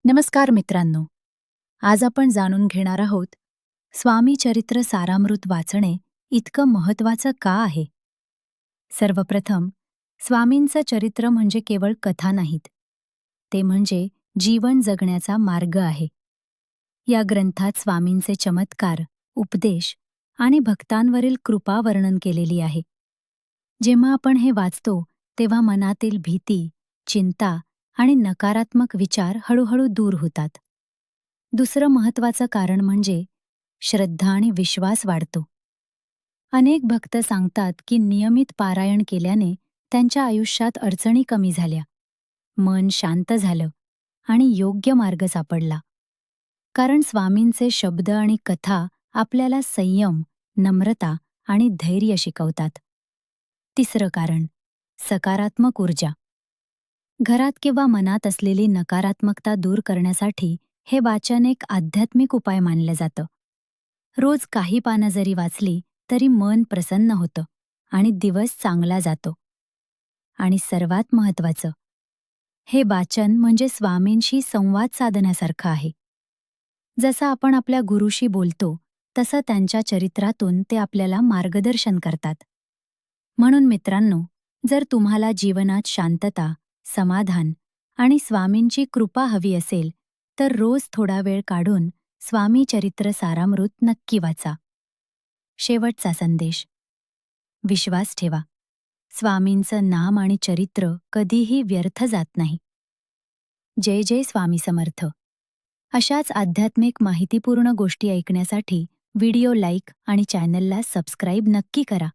नमस्कार मित्रांनो. आज आपण जाणून घेणार आहोत स्वामी चरित्र सारामृत वाचणे इतकं महत्वाचं का आहे. सर्वप्रथम, स्वामींचं चरित्र म्हणजे केवळ कथा नाहीत, ते म्हणजे जीवन जगण्याचा मार्ग आहे. या ग्रंथात स्वामींचे चमत्कार, उपदेश आणि भक्तांवरील कृपा वर्णन केलेली आहे. जेव्हा आपण हे वाचतो तेव्हा मनातील भीती, चिंता आणि नकारात्मक विचार हळूहळू दूर होतात. दुसरं महत्वाचं कारण म्हणजे श्रद्धा आणि विश्वास वाढतो. अनेक भक्त सांगतात की नियमित पारायण केल्याने त्यांच्या आयुष्यात अडचणी कमी झाल्या, मन शांत झालं आणि योग्य मार्ग सापडला. कारण स्वामींचे शब्द आणि कथा आपल्याला संयम, नम्रता आणि धैर्य शिकवतात. तिसरं कारण, सकारात्मक ऊर्जा. घरात किंवा मनात असलेली नकारात्मकता दूर करण्यासाठी हे वाचन एक आध्यात्मिक उपाय मानलं जातं. रोज काही पानं जरी वाचली तरी मन प्रसन्न होतं आणि दिवस चांगला जातो. आणि सर्वात महत्वाचं, हे वाचन म्हणजे स्वामींशी संवाद साधण्यासारखं आहे. जसं आपण आपल्या गुरुशी बोलतो तसं त्यांच्या चरित्रातून ते आपल्याला मार्गदर्शन करतात. म्हणून मित्रांनो, जर तुम्हाला जीवनात शांतता, समाधान आणि स्वामींची कृपा हवी असेल तर रोज थोडा वेळ काढून स्वामी चरित्र सारामृत नक्की वाचा. शेवटचा संदेश, विश्वास ठेवा. स्वामींचं नाम आणि चरित्र कधीही व्यर्थ जात नाही. जय जय स्वामी समर्थ. अशाच आध्यात्मिक माहितीपूर्ण गोष्टी ऐकण्यासाठी व्हिडिओ लाईक आणि चॅनलला सबस्क्राईब नक्की करा.